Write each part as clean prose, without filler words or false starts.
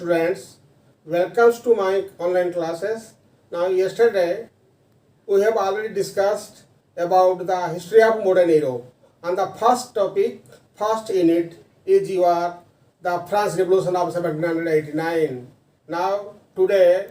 students, welcome to my online classes. Now yesterday we have already discussed about the history of modern Europe, and the first topic, first unit is the France Revolution of 1789. Now today,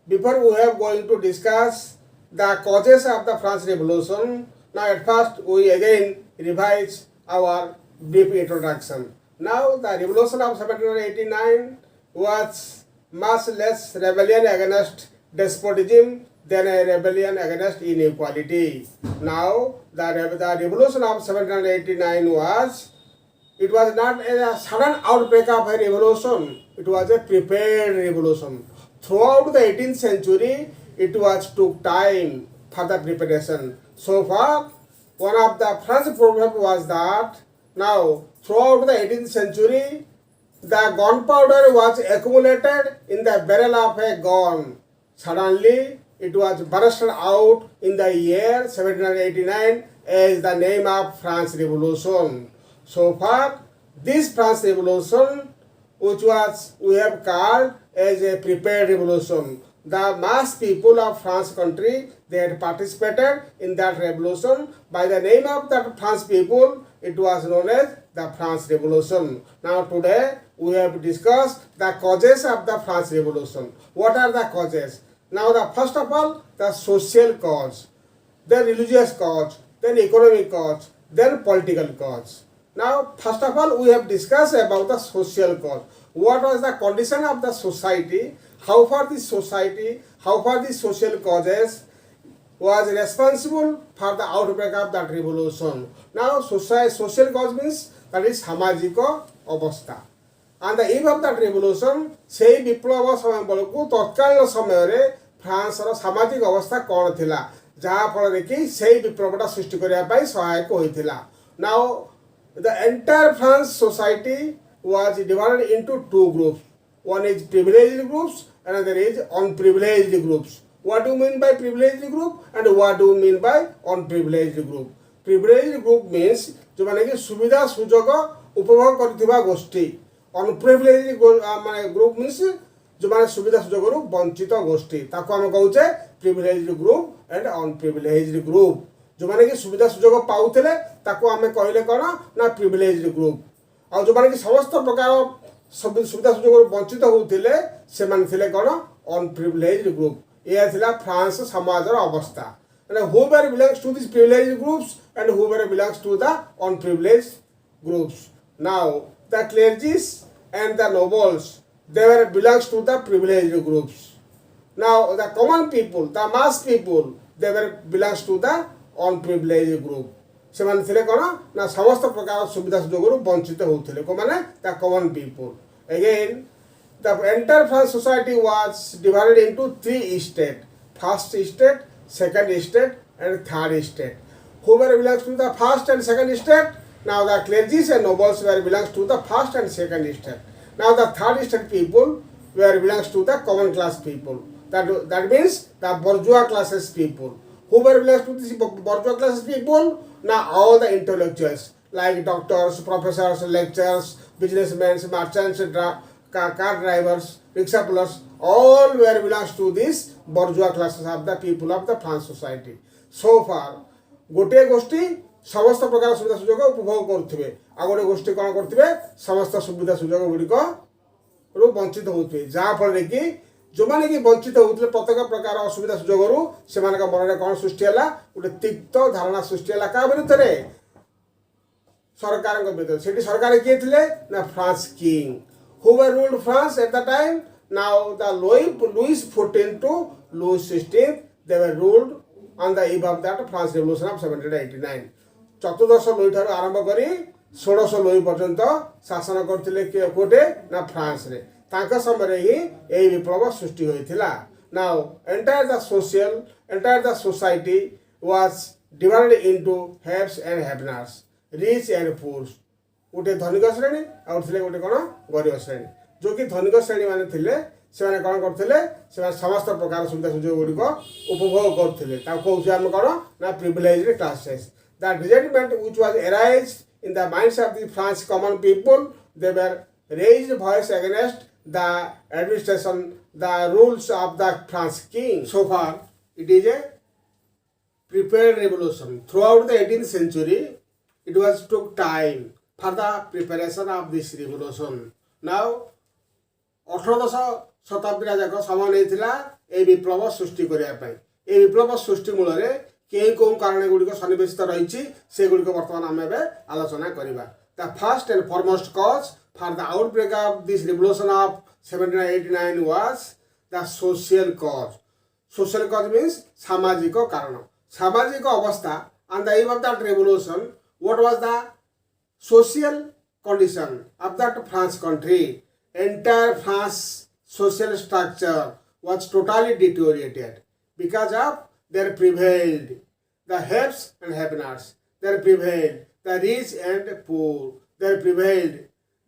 before we are going to discuss the causes of the France Revolution, now at first we again revise our brief introduction. Now the Revolution of 1789 was much less rebellion against despotism than a rebellion against inequality. Now the Revolution of 1789 was not a sudden outbreak of a revolution, it was a prepared revolution. Throughout the 18th century, it took time for the preparation. So far, one of the French problems was that now throughout the 18th century, the gunpowder was accumulated in the barrel of a gun. Suddenly, it was burst out in the year 1789 as the name of France Revolution. So far, this France Revolution, which we have called as a prepared revolution. The mass people of France country, they had participated in that revolution. By the name of that France people, it was known as the France Revolution. Now today, we have discussed the causes of the France Revolution. What are the causes? Now first of all, the social cause, then religious cause, then economic cause, then political cause. Now first of all, we have discussed about the social cause. What was the condition of the society? How far the social causes was responsible for the outbreak of that revolution. Now social cause means that is samajiko obostha. On the eve of that revolution, sei biplava samay balaku tatkalina samayre France ro samajik obostha kon thila, jaha phale ki sei biplava srishti kariya pai sahayak hoithila. Now the entire France society was divided into two groups. One is privileged groups, another is unprivileged groups. What do you mean by privileged group and what do you mean by unprivileged group? Privileged group means जो माने कि सुविधा सुजोग उपभोग करथिबा गोष्ठी. Unprivileged group means जो माने सुविधा सुजोग रु वंचित गोष्ठी. ताको हम कहउचे privileged group and unprivileged group. जो माने कि सुविधा सुजोग पाउथिले ताको हमें कहले कोन ना privileged group. और जो माने कि समस्त प्रकार सुविधा सुजोग वंचित होउथिले से माने थिले कोन unprivileged group. यह थिला फ्रांस समाजर अवस्था. And whoever belongs to these privileged groups and whoever belongs to the unprivileged groups. Now the clergies and the nobles, they belongs to the privileged groups. Now the common people, the mass people, they belongs to the unprivileged group. ସେମାନେ ଥିଲେ କ'ଣ ନା ସମସ୍ତ ପ୍ରକାର ସୁବିଧା ସୁଯୋଗରୁ ବଞ୍ଚିତ ହେଉଥିଲେ କୋଉମାନେ the common people. Again, the entire France society was divided into three states. First state, second state, and third state. Whoever belongs to the first and second state, now the clergies and nobles were belongs to the first and second state. Now the third state people were belongs to the common class people. That means the bourgeois classes people. Whoever belongs to this bourgeois classes people, now all the intellectuals like doctors, professors, lecturers, businessmen, merchants, car drivers, rickshaw pullers, all were belongs to this bourgeois classes of the people of the France society. So far, गोटे गोष्ठी समस्त प्रकार सुविधा सुजोग उपभोग करुथिबे, आ गोटे गोष्ठी कोन करथिबे समस्त सुविधा सुजोग गुड़िक रु वंचित होउथिबे, जहा फल रे कि जो माने कि वंचित होउथले प्रत्येक प्रकार असुविधा सुजोग रु सेमान का मन रे कोन सृष्टि हला, गोटे तिक्त धारणा सृष्टि हला का विरुद्ध रे सरकार को विरुद्ध. सेठी सरकार के थिले ना France king. Who were ruled France at the time? Now the Louis XIV to Louis XVI, they were ruled on the eve of that France Revolution of 1789. चतुर्दश लुई ठार आरंभ करी 16 लुई पर्यंत शासन करथिले कोटे ना फ्रांस रे. तांका समय रे ही एई विप्लव सृष्टि होइथिला. Now entire the society was divided into haves and have-nots, rich and poor. गोटे धनिक श्रेणी और थिले गोटे कोन गरीब श्रेणी. जो कि धनिक श्रेणी माने थिले से माने कोन करथिले से समस्त प्रकार सुविधा सुजोग गुडी को उपभोग करथिले. ता कहउछि हम कोन ना privileged classes. The resentment which was arised in the minds of the French common people, they were raised voice against the administration, the rules of the France king. So far, it is a prepared revolution. Throughout the 18th century, it was took time for the preparation of this revolution. Now, 18th শতাব্দীর যাক সময় নেইছিলা এই বিপ্লব সৃষ্টি করিয়া পাই। এই বিপ্লব সৃষ্টি মূলরে কেউ কেউ কারণগুড়িক সন্নিবেশিত রয়েছে সেগুড়িক বর্তমান আমি এবে আলোচনা করিবা। The first and foremost cause for the outbreak of this revolution of 1789 was the social cause. Social cause means সামাজিক কারণ। সামাজিক অবস্থা on the eve of that revolution, what was the social condition of that France country? Entire France social structure was totally deteriorated because of there prevailed the haves and have-nots, there prevailed the rich and poor, there prevailed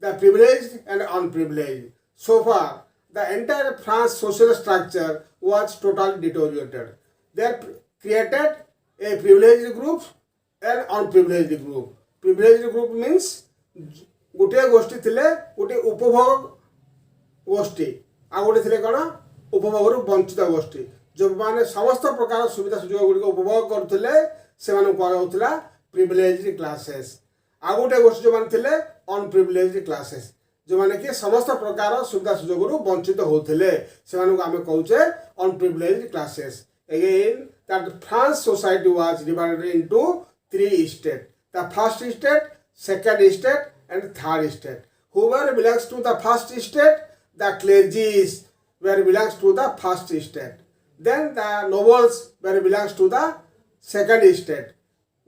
the privileged and unprivileged. So far, the entire France social structure was totally deteriorated. There created a privileged group and unprivileged group. Privileged group means गोटे गोष्ठी थिले गोटे उपभोग गोष्ठी आ गोटे थिले कौन उपभोग वंचित गोष्ठी जो माने समस्त प्रकार सुविधा सुजोग गुड़िक उपभोग करथिले सेमानु कहउथिला प्रिविलेज्ड क्लासेस। आ गोटे गोष्ठी जो माने थिले अनप्रिविलेज्ड क्लासेस जो माने कि समस्त प्रकार सुविधा सुजोग वंचित होथिले सेमानु आमे कहउचे unprivileged classes. Again, that France society was divided into 3 states. The first state, second state, and third state. Whoever belongs to the first state, the clergies were belongs to the first state. Then the nobles were belongs to the second state.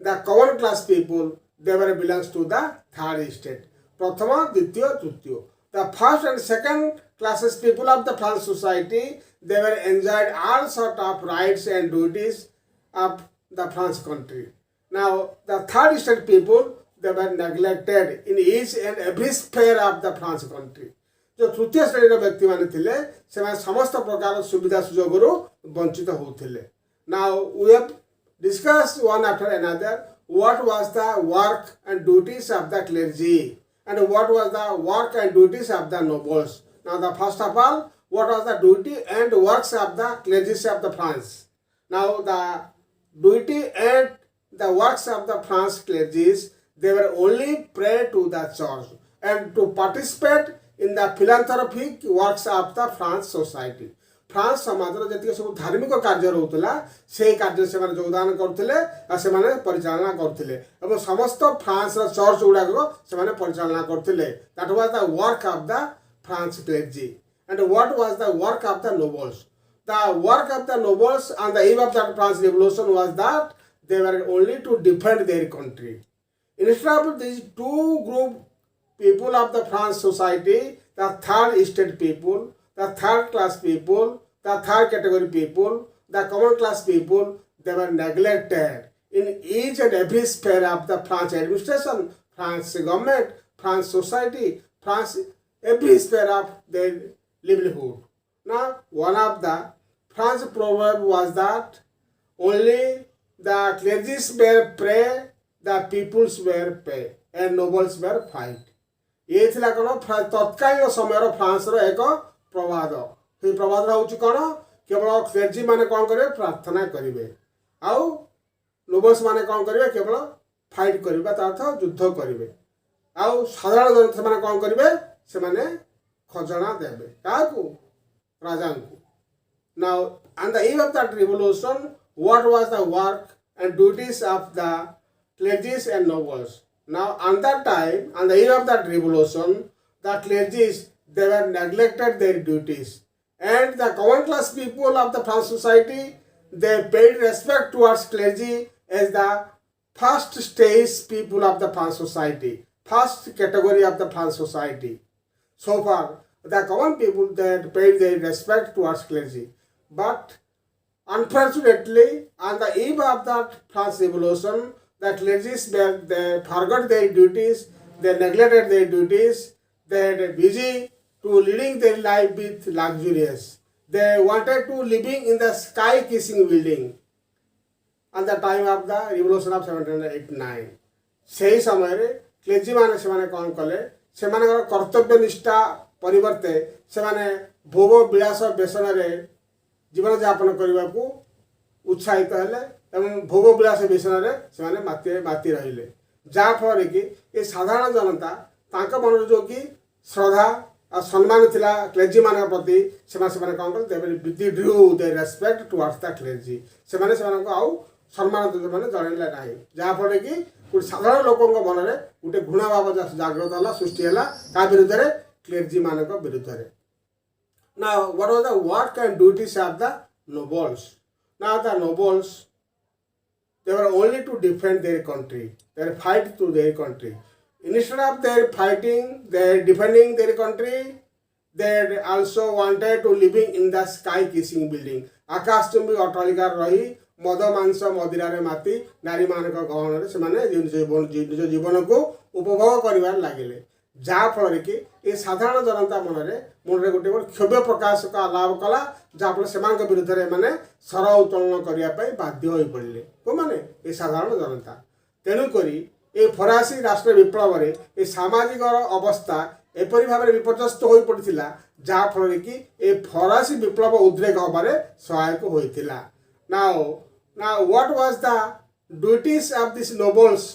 The common class people, they were belongs to the third state. Prathama, Ditya, Tritiya. The first and second classes people of the France society, they were enjoyed all sort of rights and duties of the France country. Now, the third state people, they were neglected in each and every sphere of the France country. जो तृतीय श्रेणी व्यक्ति माने थिले से समस्त प्रकार सुविधा सुजोग वंचित होथिले. Now we have discussed one after another what was the work and duties of the clergy and what was the work and duties of the nobles. Now the first of all, what was the duty and works of the clergy of the France. Now the duty and the works of the France clergies, they were only pray to the church and to participate in the philanthropic works of the France society. France समाजर जति सब धार्मिक कार्य रहउतला से कार्य से माने योगदान करथिले आ से माने परिचालना करथिले एवं समस्त फ्रांस रा चर्च गुडा को से माने परिचालना करथिले. That was the work of the France clergy. And what was the work of the nobles? The work of the nobles on the eve of the France revolution was that they were only to defend their country. Instead of these two group people of the France society, the third estate people, the third class people, the third category people, the common class people, they were neglected in each and every sphere of the France administration, France government, France society, France every sphere of their livelihood. Now, one of the France proverb was that only the clergies were pray, the peoples were pay, and nobles were fight. ये थिला कोन तत्कालीन समय France रो एक प्रवाद. से प्रवाद होउची कोन केवल क्लेर्जी माने कोन करे प्रार्थना करिवे आउ नोबल्स माने कोन करिवे केवल फाइट करिवे ता अर्थ युद्ध करिवे आउ साधारण जनता माने कोन करिवे से माने खजना देबे काकू राजा को. Now on the eve of that revolution, what was the work and duties of the clergies and nobles? Now on that time, on the eve of that revolution, the clergies, they were neglected their duties, and the common class people of the France society, they paid respect towards clergy as the first stage people of the France society, first category of the France society. So far, the common people that paid their respect towards clergy, but unfortunately, on the eve of that France revolution, the clergies they forgot their duties, they neglected their duties, they were busy to leading their life with luxurious. They wanted to living in the sky kissing building at the time of the revolution of 1789. ସେହି ସମୟରେ କ୍ଲେଜି ମାନେ ସେମାନେ କ'ଣ କଲେ ସେମାନଙ୍କର କର୍ତ୍ତବ୍ୟ ନିଷ୍ଠା परिवर्ते से भोग विलास बेसन जीवन यापन करने को उत्साहित हेले एवं भोग विलास बेसन से माती रहिले जहाँफल कि ये साधारण जनता तांक मन जो कि श्रद्धा और सम्मान थिला क्लेजी मान प्रति से कौन कले withdrew the respect towards the clergy से आउ सम्मान मैंने जनइले ना जहाँफल कि साधारण लोकों मन में गोटे घृणा भाव जागृत है सृष्टि है क्या विरुद्ध में क्लेजी मान विरुद्ध में ना what was the work and duties of the nobles now the nobles they were only to defend their country they fight to their country instead of their fighting they defending their country they also wanted to living in the sky kissing building आकाशचुंबी अट्टालिका रही मद मांस मदिरा माती नारी मान गहन से जीवन को उपभोग कर लगे जहाँफल कि ये साधारण जनता मन में गोटे क्षोभ प्रकाश लाभ कला जहाँफल से विरुद्ध में स्वर उत्तोलन करने बाध्य हो पड़े को मैंने ये साधारण जनता तेणुक ये फरासी राष्ट्र विप्लव में ये सामाजिक अवस्था एपरी भाव में विपर्यस्त हो पड़ा जहाँफल कि ये फरासी विप्लव उद्रेक होबार सहायक होता now what was the duties of these nobles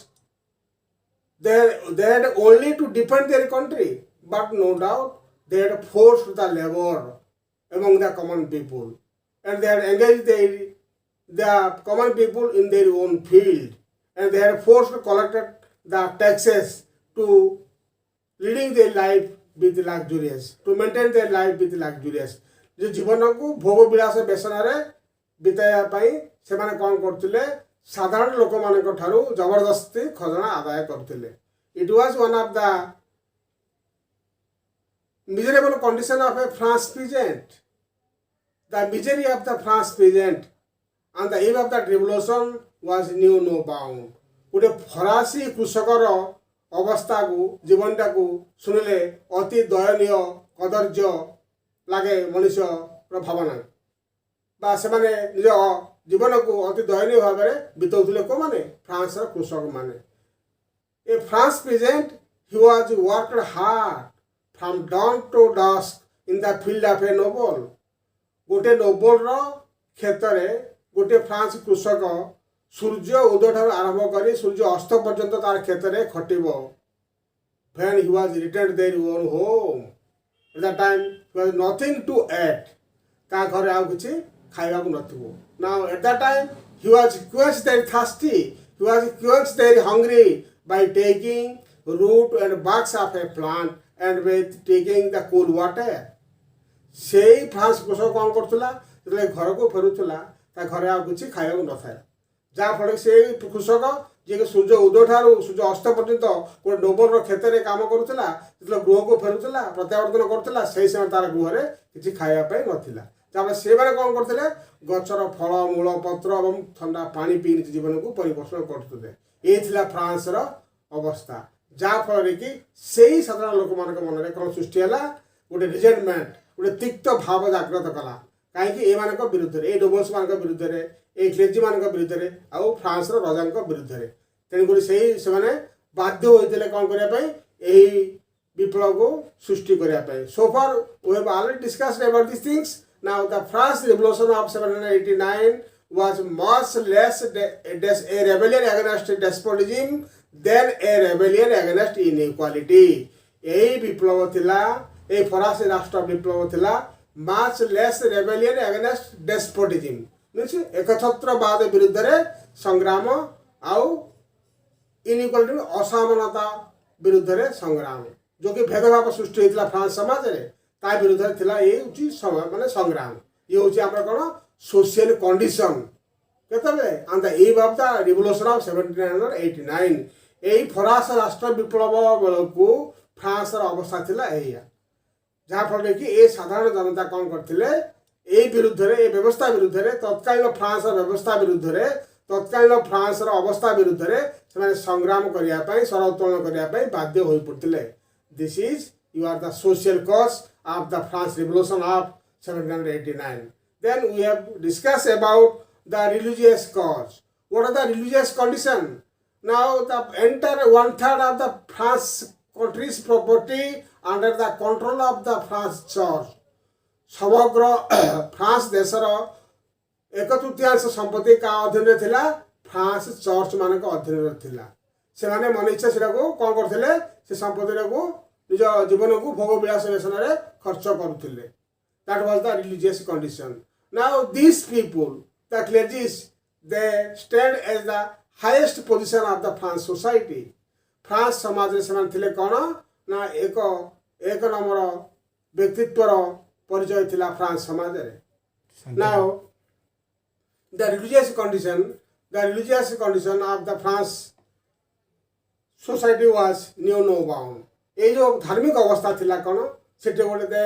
they had only to defend their country but no doubt they had forced the labor among the common people and they had engaged the common people in their own field and they had forced collected the taxes to leading their life with luxurious to maintain their life with luxurious जो जीवन को भोग विलास बेसन बिताई से कौन करते साधारण लोक मान जबरदस्ती खजना आदाय करते it was one of the miserable condition of a France peasant the misery of the France peasant on the eve of the revolution was knew no bound गोटे फरासी कृषकर अवस्था को जीवनटा को शुणिले अति दयनीय कदर्य लगे मनुष्य भावना से निज जीवन को अति दयनीय भाव में बिताउले को माने फ्रांस कृषक माने a France peasant he was worked hard from dawn to dusk in the field of a noble गोटे नोबल क्षेत्र में गोटे फ्रांस कृषक सूर्य उदय ठार आरंभ कर सूर्य अस्त पर्यंत तार क्षेत्र में खटिब when he was returned their own home at that time he was nothing to eat ता घर आउ किछि खाइबा को नथिबो now at that time he was quenched their thirsty he was quenched their hungry by taking root and barks of a plant and with taking the cool water से France कृषक कौन करथुला जले घर को फेरुथुला ता घर आउ किछि खाइबा को नथाय जहाँ फल से कृषक जी सूर्य उदय ठार सूर्य अस्त पर्यंत गोटे नोबल क्षेत्र में कम करूला जो गृह को फेरुला प्रत्यावर्तन करूला से समय तार गृह में किसी खावाई नाला जहाँ से कौन करते गचर फल मूल पत्र और ठंडा पानी पी जीवन को परिपोषण करते ये फ्रांस अवस्था जहाँफल कि से साधारण लोक मान मन में कौन सृष्टि है गोटे रिजेंटमेंट गोटे तिक्त भाव जागृत कला कहीं ये विरुद्ध ये नोबल्स मान विरुद्ध में ये क्लेजी मान विरुद्ध में आउ फ्रांस राजा विरुद्ध में तेणुक से बाध्य होते कौन करने विप्लव को सृष्टि करने so far we have already discussed about this things now the France revolution of 1789 was much less a rebellion against despotism than a rebellion against inequality यही विप्लव थिला ए फरासी राष्ट्र विप्लव थिला much less rebellion against despotism means एकछत्रवाद विरुद्ध रे संग्राम आउ inequality असमानता विरुद्ध रे संग्राम जो कि भेदभाव सृष्टि होता फ्रांस समाज रे ता विरुद्ध थिला ये माने संग्राम ये होची हमर कोन सोशल कंडीशन केतबे on the eve of the revolution of 1789 एई फरास राष्ट्र विप्लव को फ्रांस रा अवस्था थिला एया जहाँ फल कि ये साधारण जनता कौन करते ये विरुद्ध रे व्यवस्था विरुद्ध रे तत्कालीन फ्रांस व्यवस्था विरुद्ध रे तत्कालीन फ्रांस अवस्था विरुद्ध रे से संग्राम करने स्वर उत्तोलन करने बाध्य हो पड़ते this is you are the social cause of the France revolution of 1789 then we have discuss about the religious cause what are the religious condition now the entire 1/3 of the France country's property under the control of the France Church. समग्र France देशर एक तृतीयांश संपत्ति का अधीन थिला France church मान अधीन थिला से माने मन इच्छा से कौन करथिले से संपत्ति को निज जीवन को भोग विलास व्यसन रे खर्च करुथिले. That was the religious condition. Now these people, the clergies, they stand as the highest position of the France society. France समाज रे से थिले कोन ना एक नंबर व्यक्तित्वर परिचय थिला फ्रांस समाज रे. Now the religious condition of the France society was no bound. ये जो धार्मिक अवस्था थिला कोन सेटे गोटे they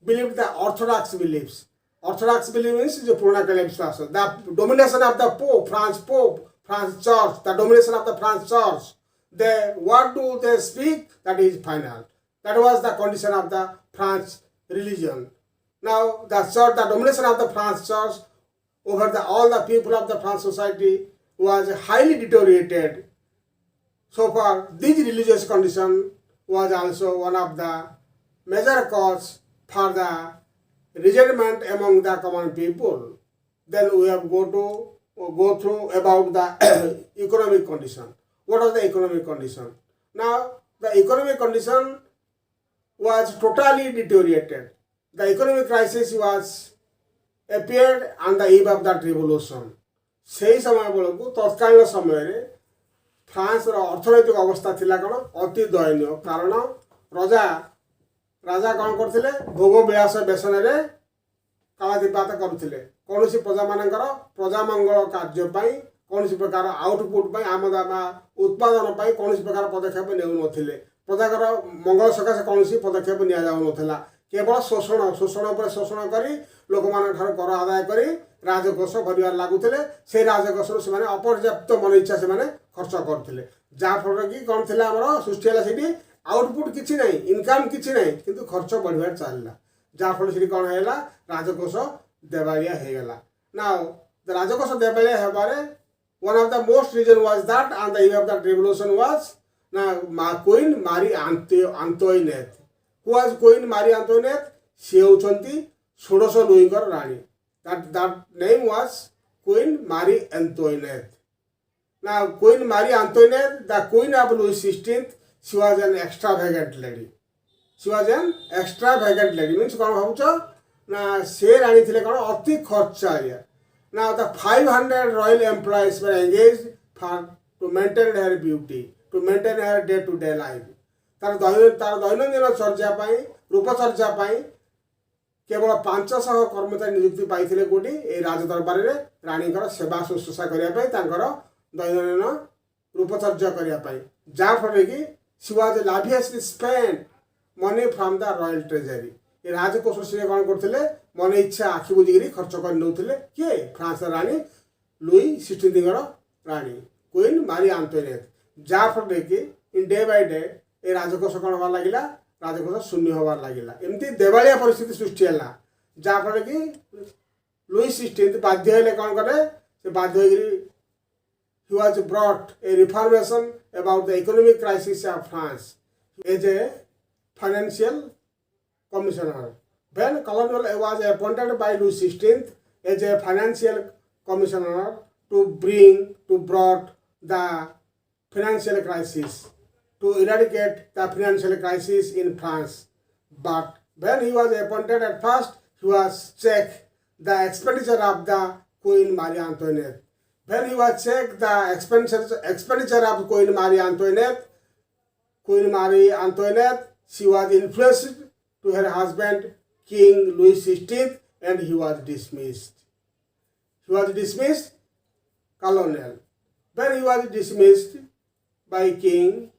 believe the orthodox believes जो पुराना काले विश्वास the domination of the pope France church the domination of the France church they what do they speak that is final. That was the condition of the France religion. Now the domination of the France church over all the people of the France society was highly deteriorated. So far, this religious condition was also one of the major cause for the resentment among the common people. Then we have go through about the economic condition. What was the economic condition? Now the economic condition was totally deteriorated. The economic crisis was appeared on the eve of that revolution. से समय बेलू तत्कालीन समय France अर्थनैतिक अवस्था थिला कौन अति दयनीय. कारण राजा कौन करथिले भोग विलास व्यसन रे कालातिपात करुथिले. कौन प्रजा मानकर प्रजा मंगल कार्य कौन प्रकार आउटपुट आमद उत्पादन कौन प्रकार पदक्षेप नेउ नथिले. प्रजाकर मंगल सकाशे कौन पदक्षेप नि जाउ नथिला. केवल शोषण पर शोषण करी लोक मान कर आदाय करी राजकोष भरबार लागुले. से राजकोष से अपर्याप्त मन इच्छा से खर्च करते जहाँफल कि कौन थी आम सृष्टि है आउटपुट किसी ना इनकम किसी ना कि खर्च बढ़िया चलला जहाँफल से कौन है राजकोष देवालिया हो गला. ना राजकोष देवालिया होबारे one of the most reason was that on the eve of the revolution was ना queen Marie Antoinette. Who was queen Marie आंतोइनेट? सी होचंती षोडश लुईकर राणी. that name was Queen Marie Antoinette. Now Queen Marie Antoinette, the queen of Louis XVI, she was an extravagant lady. Means कौन भावुच ना से राणी थिले कौन अति खर्चारिया. Now the 500 royal employees were engaged to maintain her beauty, to maintain her day-to-day life. तार दैनंदिन चर्चा रूपचर्चा केवल 500 कर्मचारी नियुक्ति पाई कोटी ए राजदरबार रे रानीकर सेवा शुश्रूषा करने दैनंदिन रूपचर्या करने जहाँफल कि she was lavishly spend money from the royal treasury. ये राजकोष से कौन करते मन इच्छा आखि बुझिकी खर्च कर नौले किए फ्रांस रानी लुई XVI रानी क्वीन मारी आंतोइनेट. जहाँफल कि इन डे बाय डे ए राजकोष कौन हबार लगिला राजकोष शून्य हबार लगिला. एमती देवालिया परिस्थिति सृष्टि है जहाँफल कि लुई XVI बाध्य हेले कौन करे से बाध्य he was brought a reformation about the economic crisis of France as a financial commissioner. When Colonel was appointed by Louis XVI as a financial commissioner to brought the financial crisis, to eradicate the financial crisis in France. But when he was appointed at first, he was checked the expenditure of the Queen Marie Antoinette. When he was checked the expenditure of Queen Marie Antoinette, she was influenced to her husband King Louis XVI, and he was dismissed. Colonel. When he was dismissed by King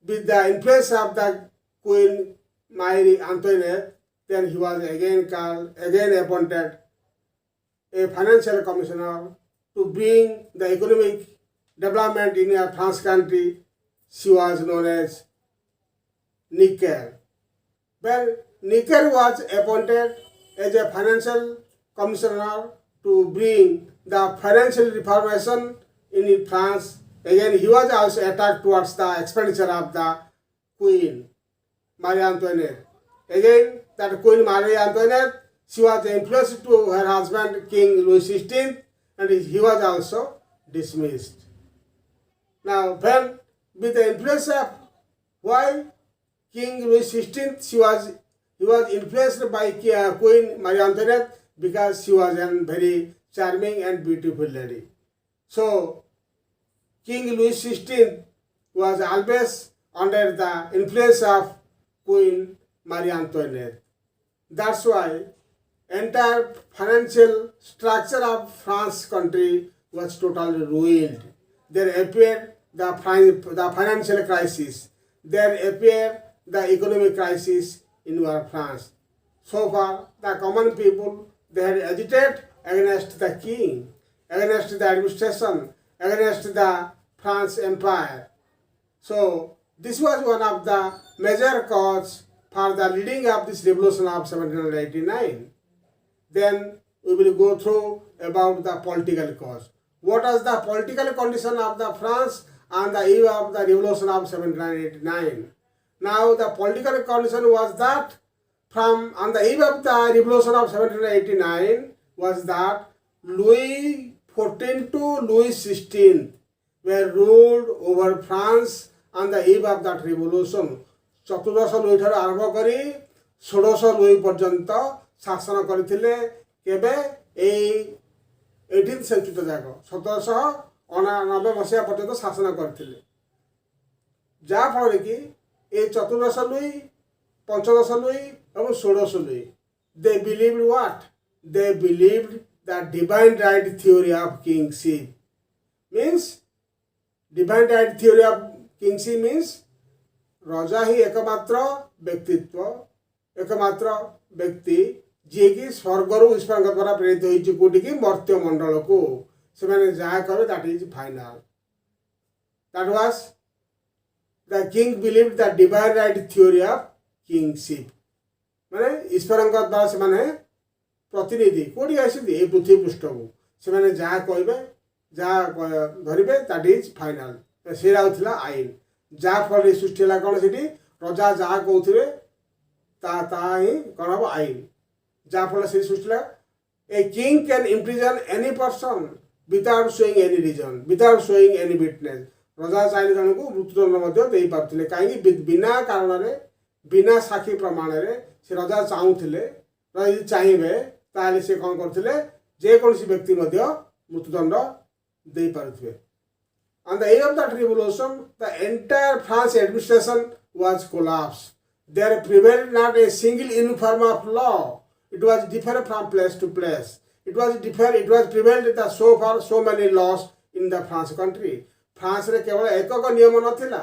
with the influence of the Queen Marie Antoinette, then he was again appointed a financial commissioner to bring the economic development in a France country. She was known as Necker. Well, Necker was appointed as a financial commissioner to bring the financial reformation in France. Again, he was also attacked towards the expenditure of the Queen Marie Antoinette. Again, that Queen Marie Antoinette, she was influenced to her husband King Louis XVI, and he was also dismissed. Now, when with the influence of why King Louis XVI, he was influenced by Queen Marie Antoinette because she was a very charming and beautiful lady. So, King Louis XVI was always under the influence of Queen Marie Antoinette. That's why entire financial structure of France country was totally ruined. There appeared the financial crisis. There appeared the economic crisis in our France. So far, the common people, they had agitated against the king, against the administration, against the France Empire. So this was one of the major cause for the leading of this revolution of 1789. Then we will go through about the political cause. What was the political condition of the France on the eve of the revolution of 1789? Now the political condition was that from on the eve of the revolution of 1789 was that Louis XIV to Louis XVI were ruled over France on the eve of that revolution. चतुर्दश Louis ठार आरंभ करी षोडश Louis पर्यंत शासन करथिले केबे ए 18th century जाक 1799 मसीहा पर्यंत शासन करथिले जा फल कि ए चतुर्दश लुई पंचदश लुई एवं षोडश Louis they believed what they believed the divine right theory of kingship means divine right theory of kingship means राजा ही एकमात्र व्यक्तित्व एकमात्र व्यक्ति जी कि स्वर्गर ईश्वर द्वारा प्रेरित होती कौटी की मर्त्य मंडल को से जहाँ कहे that is final that was the king believe the divine right theory of kingship माने ईश्वर द्वारा से प्रतिनिधि कौटी आसती पृथ्वी पृष्ठ को से जहाँ कहे जहाँ धरवे दैट इज फाइनल से आईन जहाँ फल सृष्टि है कौन सी रजा जहाँ कहते ही कौन हम आईन जहाँ फल से सृष्टि a king can imprison any person without showing any reason without showing any witness रजा चाहिए जन को मृत्युदंड दे पारे कहीं बिना कारण बिना साक्षी प्रमाण से रजा चाहूले यदि चाहिए ताले से कौन करते जेकोसी व्यक्ति मृत्युदंड दे पारे On the eve of that revolution, the entire French administration was collapsed. There prevailed not a single uniform of law. It was different from place to place. It was prevailed that so many laws in the France country. France रे केवल एक नियम नथिला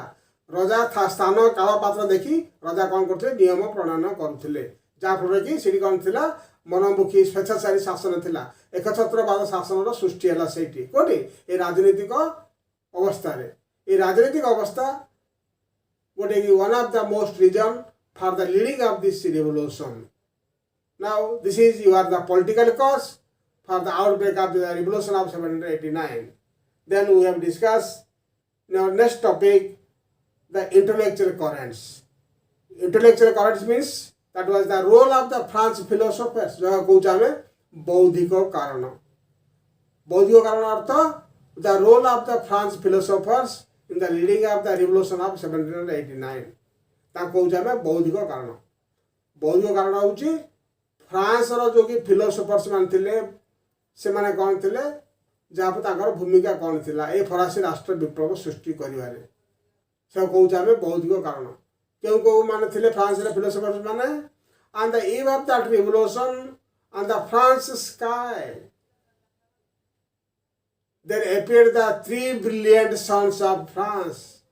रजा था स्थान काल पात्र देखी रजा कौन करते नियम प्रणयन करथिले जा फल कि सेठी कौन थिला मनमुखी स्वेच्छाचारी शासन थिला एकछत्रवाद शासन सृष्टि हला सेठी कोठी ए राजनीतिक अवस्था ये राजनीतिक अवस्था गोटे one of the most reason for the leading of this revolution now this is you are the political cause for the outbreak of the revolution of 1789 then we have discuss now next topic the intellectual currents means that was the role of the French philosophers जो कहूँ आम बौद्धिक कारण अर्थ the role of the French philosophers in the leading of the revolution of 1789 कहूँ आम बौद्धिक कारण हूँ फ्रांस जो कि फिलोसोफर्स मान से माने कौन थे जहाँ भूमिका कौन थी ये फरासी राष्ट्र विप्लव सृष्टि कर कहूँ आम बौद्धिक कारण क्यों कौ मान थे फ्रांस फिलोसोफर्स माने on the eve of that revolution on the France sky there appeared the three brilliant sons of France.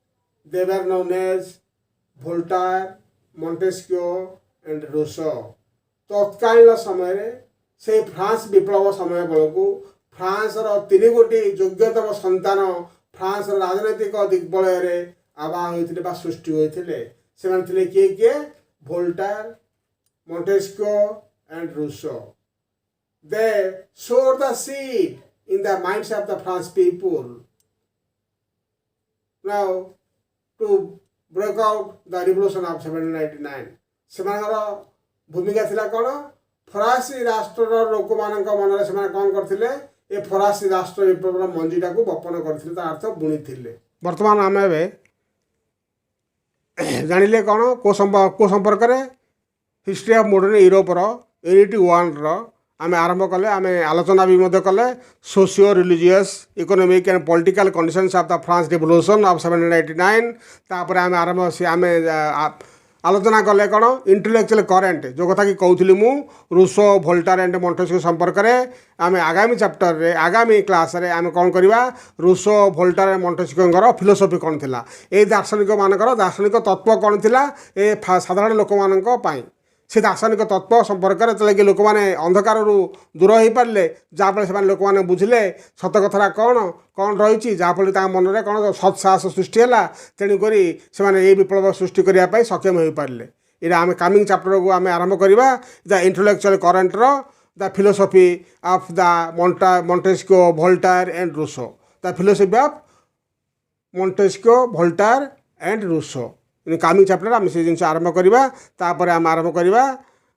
They were known as Voltaire, Montesquieu, and Rousseau. तत्कालीन समय से फ्रांस विप्लव समय बेलू फ्रांस तीन गोटी योग्यतम संतान फ्रांस राजनैतिक दिग्बल आवाह होते सृष्टि होते से किए किए Voltaire, Montesquieu, and Rousseau. They sowed the seed in the minds of the French people. Now, to broke out the revolution of 1789. ସେମାନଙ୍କର ଭୂମିକା ଥିଲା କ'ଣ? ଫରାସୀ ରାଷ୍ଟ୍ରର ଲୋକମାନଙ୍କ ମନରେ ସେମାନେ କ'ଣ କରିଥିଲେ? ଏ ଫରାସୀ ରାଷ୍ଟ୍ର ବିପ୍ଳବର ମଞ୍ଜିଟାକୁ ବପନ କରିଥିଲେ, ତା ଅର୍ଥ ବୁଣିଥିଲେ। ବର୍ତ୍ତମାନ ଆମେ ଏବେ ଜାଣିଲେ କ'ଣ କେଉଁ ସମ୍ପର୍କରେ? ହିଷ୍ଟ୍ରି ଅଫ୍ ମଡ଼ର୍ଣ୍ଣ ୟୁରୋପର ୟୁନିଟ୍ 1ର ଆମେ ଆରମ୍ଭ କଲେ, ଆମେ ଆଲୋଚନା ବି ମଧ୍ୟ କଲେ। Socio religious economic and political conditions of the France revolution of 1789। ତାପରେ ଆମେ ଆମେ ଆଲୋଚନା କଲେ କ'ଣ? ଇଣ୍ଟେଲେକ୍ଚୁଆଲ କରେଣ୍ଟ, ଯେଉଁ କଥା କି କହୁଥିଲି ମୁଁ ରୁସୋ, ଭୋଲ୍ଟାର ଆଣ୍ଡ ମଣ୍ଟେସ୍କ୍ୟୁ ସମ୍ପର୍କରେ। ଆମେ ଆଗାମୀ ଚାପ୍ଟରରେ ଆଗାମୀ କ୍ଲାସ୍ରେ ଆମେ କ'ଣ କରିବା? ରୁସୋ, ଭୋଲ୍ଟାର, ମଣ୍ଟେସ୍କ୍ୟୁଙ୍କର ଫିଲୋସଫି କ'ଣ ଥିଲା, ଏଇ ଦାର୍ଶନିକମାନଙ୍କର ଦାର୍ଶନିକ ତତ୍ତ୍ୱ କ'ଣ ଥିଲା ଏ ସାଧାରଣ ଲୋକମାନଙ୍କ ପାଇଁ। ସେ ଦାର୍ଶନିକ ତତ୍ତ୍ୱ ସମ୍ପର୍କରେ ଯେତେବେଳେ କି ଲୋକମାନେ ଅନ୍ଧକାରରୁ ଦୂର ହୋଇପାରିଲେ, ଯାହାଫଳରେ ସେମାନେ ଲୋକମାନେ ବୁଝିଲେ ସତ କଥାଟା କ'ଣ ରହିଛି, ଯାହାଫଳରେ ତାଙ୍କ ମନରେ କ'ଣ ସତ୍ସାହସ ସୃଷ୍ଟି ହେଲା। ତେଣୁକରି ସେମାନେ ଏଇ ବିପ୍ଳବ ସୃଷ୍ଟି କରିବା ପାଇଁ ସକ୍ଷମ ହୋଇପାରିଲେ। ଏଇଟା ଆମେ କାମିଂ ଚାପ୍ଟରକୁ ଆମେ ଆରମ୍ଭ କରିବା। ଦ ଇଣ୍ଟେଲେକ୍ଚୁଆଲ କରେଣ୍ଟର the philosophy of the Montesquieu, Voltaire and Rousseau. The philosophy of Montesquieu, Voltaire and Rousseau. Coming chapter ଆମେ ସେ ଜିନିଷ ଆରମ୍ଭ କରିବା। ତାପରେ ଆମେ ଆରମ୍ଭ କରିବା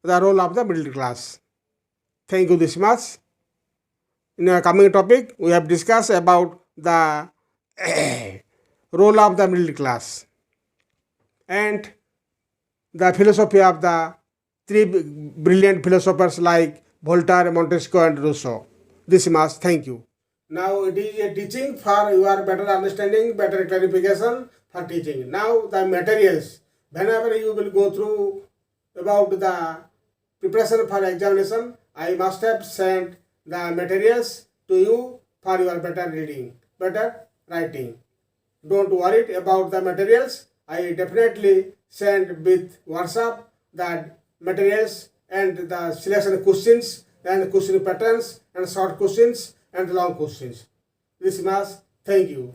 the role of the middle class. Thank you this much. In a coming topic we have discussed about the role of the middle class and the philosophy of the three brilliant philosophers like Voltaire, Montesquieu and Rousseau. This much. Thank you. Now it is a teaching for your better understanding, better clarification for teaching. Now the materials, whenever you will go through about the preparation for examination, I must have sent the materials to you for your better reading, better writing. Don't worry about the materials. I definitely send with WhatsApp the materials and the selection questions and question patterns and short questions and long questions. This much. Thank you.